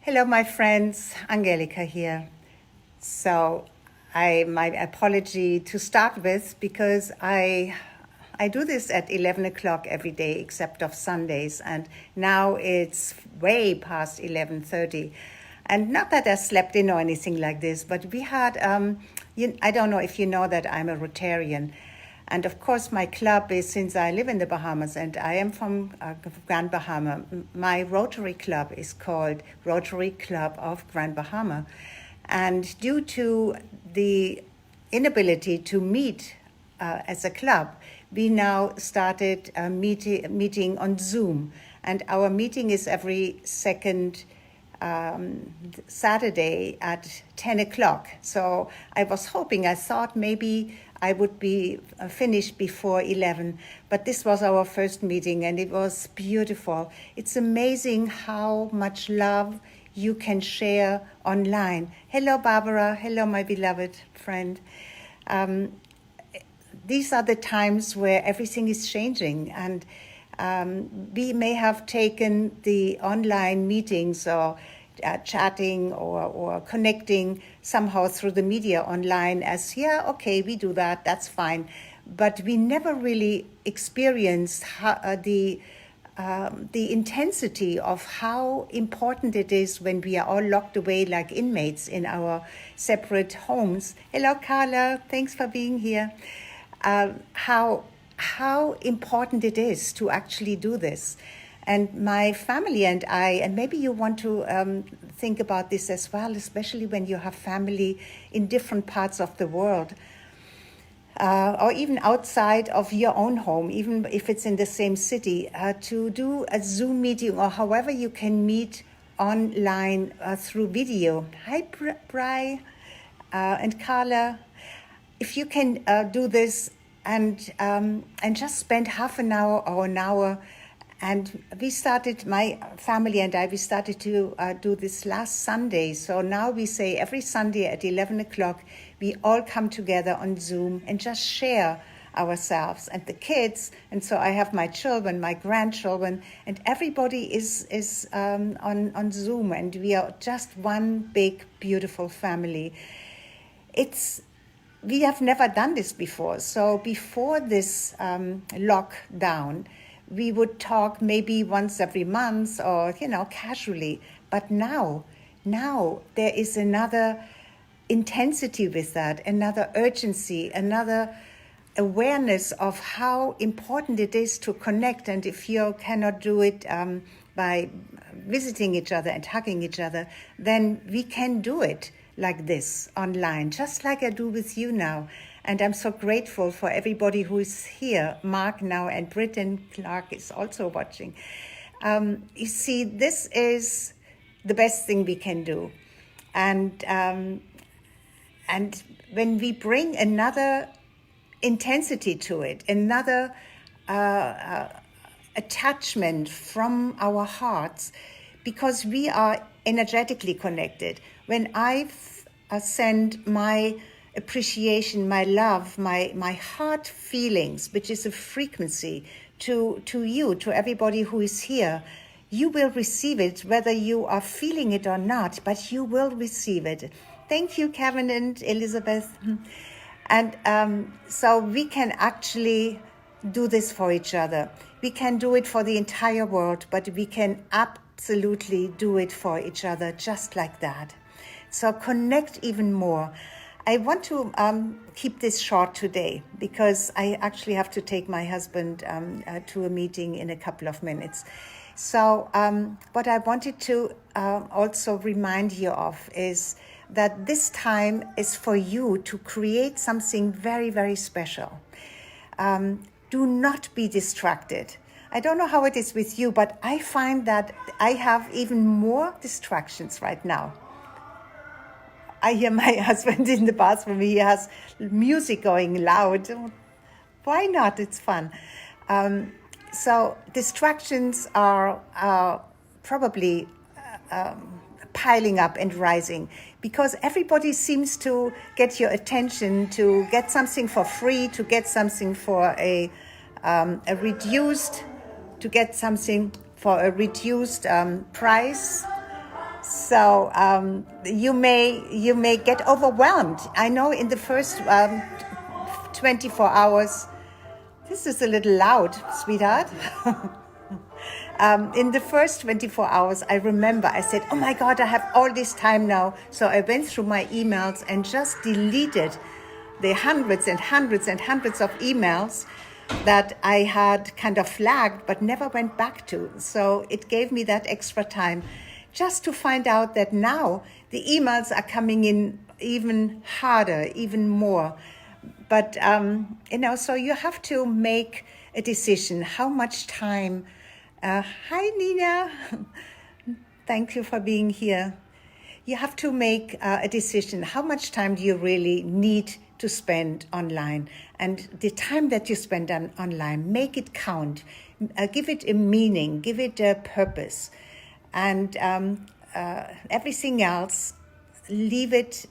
Hello, my friends. Angelika here. So, my apology to start with because I do this at 11 o'clock every day except of Sundays, and now it's way past 11:30. And not that I slept in or anything like this, but we had I don't know if you know that I'm a Rotarian. And of course, my club is, since I live in the Bahamas and I am from Grand Bahama, my Rotary Club is called Rotary Club of Grand Bahama. And due to the inability to meet as a club, we now started a meeting on Zoom. And our meeting is every second Saturday at 10 o'clock. So I thought maybe I would be finished before 11, but this was our first meeting and it was beautiful. It's amazing how much love you can share online. Hello, Barbara. Hello, my beloved friend. These are the times where everything is changing, and we may have taken the online meetings or chatting or connecting somehow through the media online as, yeah, okay, we do that, that's fine. But we never really experienced the intensity of how important it is when we are all locked away like inmates in our separate homes. Hello, Carla. Thanks for being here. How important it is to actually do this. And my family and I, and maybe you want to think about this as well, especially when you have family in different parts of the world, or even outside of your own home, even if it's in the same city, to do a Zoom meeting or however you can meet online through video. Hi, Bri and Carla. If you can do this and just spend half an hour or an hour. And my family and I, we started to do this last Sunday. So now we say every Sunday at 11 o'clock, we all come together on Zoom and just share ourselves and the kids. And so I have my children, my grandchildren, and everybody is on Zoom. And we are just one big, beautiful family. We have never done this before. So before this lockdown, we would talk maybe once every month or, casually. But now there is another intensity with that, another urgency, another awareness of how important it is to connect. And if you cannot do it by visiting each other and hugging each other, then we can do it like this online, just like I do with you now. And I'm so grateful for everybody who is here. Mark now and Britt and Clark is also watching. You see, this is the best thing we can do. And when we bring another intensity to it, another attachment from our hearts, because we are energetically connected. When I send my appreciation, my love, my heart feelings, which is a frequency to you, to everybody who is here, you will receive it, whether you are feeling it or not, but you will receive it. Thank you, Kevin and Elizabeth. And so we can actually do this for each other. We can do it for the entire world, but we can absolutely do it for each other just like that. So connect even more. I want to keep this short today because I actually have to take my husband to a meeting in a couple of minutes. So what I wanted to also remind you of is that this time is for you to create something very, very special. Do not be distracted. I don't know how it is with you, but I find that I have even more distractions right now. I hear my husband in the bathroom. He has music going loud. Why not? It's fun. So distractions are probably piling up and rising because everybody seems to get your attention, to get something for free, to get something for a reduced price. So you may get overwhelmed. I know in the first 24 hours, this is a little loud, sweetheart. In the first 24 hours, I remember I said, oh my God, I have all this time now. So I went through my emails and just deleted the hundreds and hundreds and hundreds of emails that I had kind of flagged but never went back to. So it gave me that extra time just to find out that now the emails are coming in even harder, even more. But, so you have to make a decision. How much time? Hi, Nina. Thank you for being here. You have to make a decision. How much time do you really need to spend online? And the time that you spend online, make it count. Give it a meaning. Give it a purpose. And everything else, leave it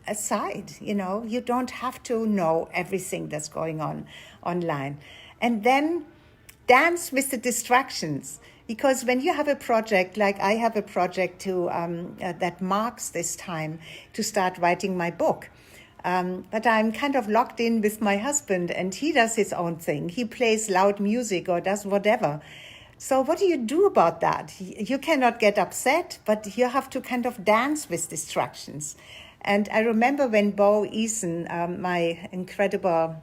aside. You don't have to know everything that's going on online. And then dance with the distractions, because when you have a project, like I have a project that marks this time to start writing my book. But I'm kind of locked in with my husband, and he does his own thing. He plays loud music or does whatever. So what do you do about that? You cannot get upset, but you have to kind of dance with distractions. And I remember when Bo Eason, my incredible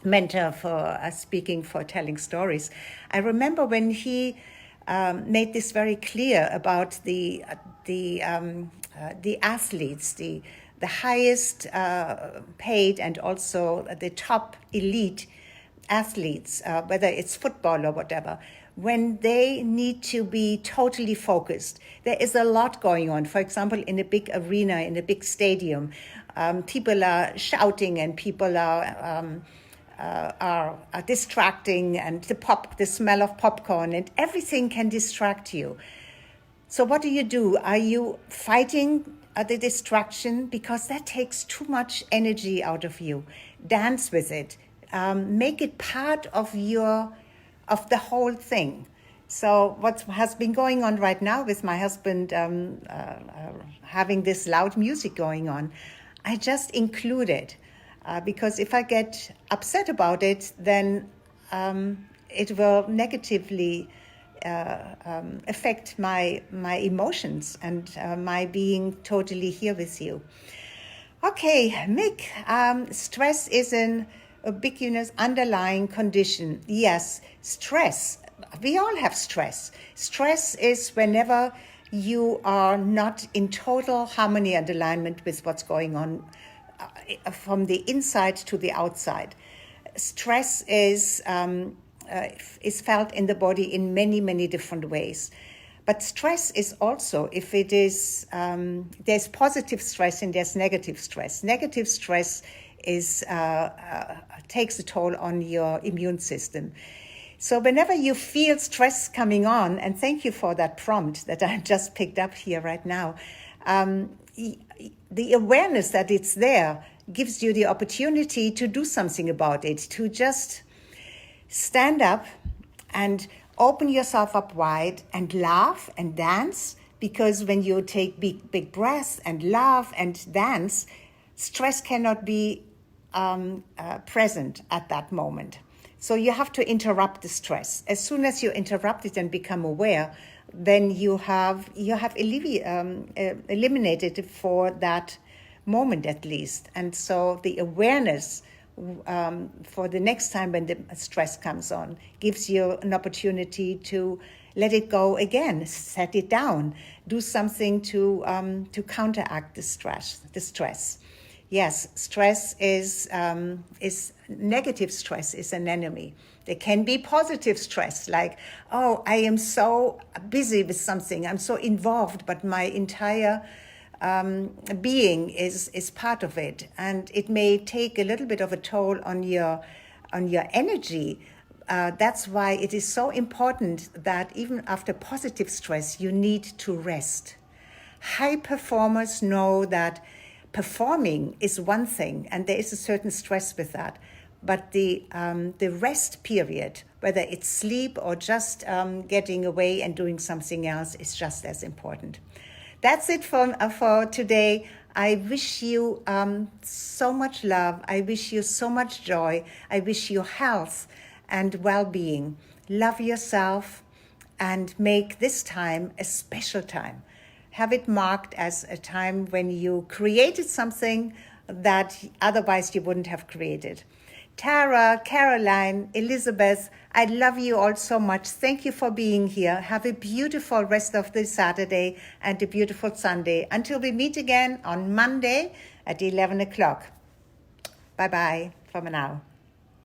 mentor for speaking, for telling stories, I remember when he made this very clear about the athletes, the highest paid and also the top elite athletes, whether it's football or whatever, when they need to be totally focused. There is a lot going on. For example, in a big arena, in a big stadium, people are shouting and people are distracting, and the smell of popcorn and everything can distract you. So what do? Are you fighting the distraction? Because that takes too much energy out of you. Dance with it. Make it part of the whole thing. So what has been going on right now with my husband having this loud music going on, I just include it. Because if I get upset about it, then it will negatively affect my emotions and my being totally here with you. Okay, Mick, stress is an ubiquitous underlying condition. Yes, stress. We all have stress. Stress is whenever you are not in total harmony and alignment with what's going on from the inside to the outside. Stress is felt in the body in many, many different ways. But stress is also, if it is, there's positive stress and there's negative stress. Negative stress takes a toll on your immune system. So whenever you feel stress coming on, and thank you for that prompt that I just picked up here right now, the awareness that it's there gives you the opportunity to do something about it, to just stand up and open yourself up wide and laugh and dance, because when you take big breaths and laugh and dance, stress cannot be present at that moment. So you have to interrupt the stress. As soon as you interrupt it and become aware, then you have eliminated it for that moment at least. And so the awareness for the next time when the stress comes on gives you an opportunity to let it go again, set it down, do something to counteract the stress. Yes, stress is negative stress is an enemy. There can be positive stress, like, oh, I am so busy with something, I'm so involved, but my entire being is part of it, and it may take a little bit of a toll on your energy. That's why it is so important that even after positive stress, you need to rest. High performers know that performing is one thing, and there is a certain stress with that. But the rest period whether it's sleep or just getting away and doing something else, is just as important. That's it for today. I wish you so much love. I wish you so much joy. I wish you health and well-being. Love yourself and make this time a special time. Have it marked as a time when you created something that otherwise you wouldn't have created. Tara, Caroline, Elizabeth, I love you all so much. Thank you for being here. Have a beautiful rest of the Saturday and a beautiful Sunday. Until we meet again on Monday at 11 o'clock. Bye-bye for now.